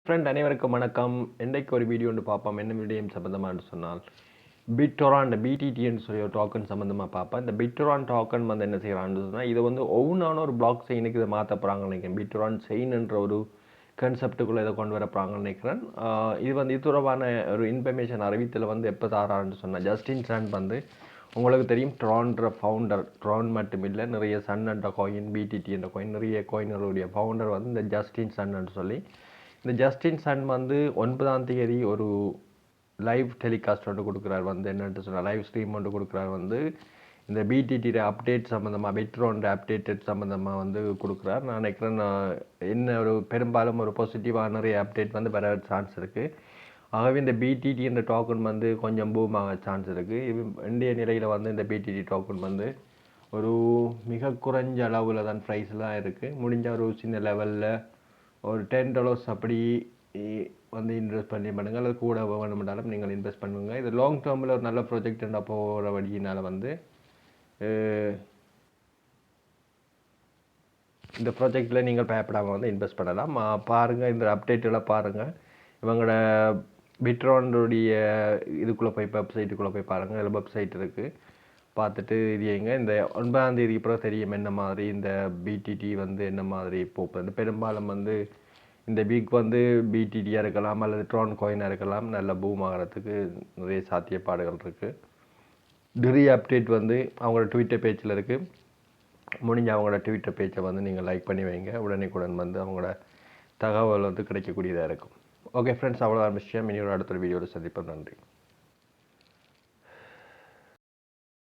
Friend அனைவருக்கும் வணக்கம். இன்றைக்கு ஒரு வீடியோ ஒன்று பார்ப்போம். என்ன வீடியோ சம்மந்தமாக சொன்னால் BitTorrent BTTன்னு சொல்லி ஒரு டோக்கன் சம்மந்தமாக பார்ப்பேன். இந்த BitTorrent டோக்கன் வந்து என்ன செய்கிறான்னு சொன்னால் இதை வந்து ஒவ்வொன்றான ஒரு பிளாக் செயினுக்கு இதை மாற்ற போகிறாங்கன்னு நினைக்கிறேன். BitTorrent செயின்ன்ற ஒரு கன்செப்டுக்குள்ளே இதை கொண்டு வர போகிறாங்கன்னு நினைக்கிறேன். இது வந்து இது தொடர்பான ஒரு இன்ஃபர்மேஷன் அறிவித்தல் வந்து எப்போ தாரான்னு சொன்னால் ஜஸ்டின் சன் வந்து உங்களுக்கு தெரியும் ட்ரான்ற ஃபவுண்டர். ட்ரான் மட்டும் இல்லை, நிறைய சன் என்ற காயின், பிடிடி என்ற காயின், நிறைய காயின்களுடைய ஃபவுண்டர் வந்து இந்த ஜஸ்டின் சன்னு சொல்லி. இந்த ஜஸ்டின் சன் வந்து 9ஆம் தேதி ஒரு லைவ் டெலிகாஸ்ட் ஒன்று கொடுக்குறார். வந்து என்னென்னு சொன்னால் லைவ் ஸ்ட்ரீம் ஒன்று கொடுக்குறார். வந்து இந்த பிடிடியோட அப்டேட் சம்மந்தமாக, பிட்ரோன் அப்டேட்டட் சம்மந்தமாக வந்து கொடுக்குறார். நான் நினைக்கிறேன் என்ன ஒரு பெரும்பாலும் ஒரு பாசிட்டிவாக நிறைய அப்டேட் வந்து வர சான்ஸ் இருக்குது. ஆகவே இந்த பிடிடி என்ற டோக்கன் வந்து கொஞ்சம் பூம் ஆக சான்ஸ் இருக்குது. இந்திய நிலையில் வந்து இந்த பிடிடி டோக்கன் வந்து ஒரு மிக குறைஞ்ச அளவில் தான் ப்ரைஸ்லாம் இருக்குது. முடிஞ்ச ஒரு சின்ன லெவலில் ஒரு $10 அப்படி வந்து இன்வெஸ்ட் பண்ணி பண்ணுங்கள். அல்லது கூட வேணுமென்றாலும் நீங்கள் இன்வெஸ்ட் பண்ணுங்கள். இது லாங் டேர்மில் ஒரு நல்ல ப்ராஜெக்ட் போகிற வழியினால் வந்து இந்த ப்ராஜெக்டில் நீங்கள் பயப்படாமல் வந்து இன்வெஸ்ட் பண்ணலாம். பாருங்கள், இந்த அப்டேட்டெல்லாம் பாருங்கள். இவங்களோட பிட்ரோனுடைய இதுக்குள்ளே போய் வெப்சைட்டுக்குள்ளே போய் பாருங்கள். இதில் வெப்சைட் இருக்குது, பார்த்துட்டு இது இந்த 9ஆம் தேதிக்கு பிறகு தெரியும் என்ன மாதிரி இந்த பிடிடி வந்து என்ன மாதிரி போகுது. பெரும்பாலும் வந்து இந்த வீக் வந்து பிடிடியாக இருக்கலாம் அல்லது ட்ரான் காயினாக இருக்கலாம். நல்ல பூம் ஆகிறதுக்கு நிறைய சாத்தியப்பாடுகள் இருக்குது. நிறைய அப்டேட் வந்து அவங்களோட ட்விட்டர் பேஜில் இருக்குது. முடிஞ்ச அவங்களோட ட்விட்டர் பேஜை வந்து நீங்கள் லைக் பண்ணி வைங்க. உடனேக்குடன் வந்து அவங்களோட தகவல் வந்து கிடைக்கக்கூடியதாக இருக்கும். ஓகே ஃப்ரெண்ட்ஸ், அவ்வளோதான் விஷயம். இனி ஒரு அடுத்த வீடியோவில் சந்திப்போம். நன்றி.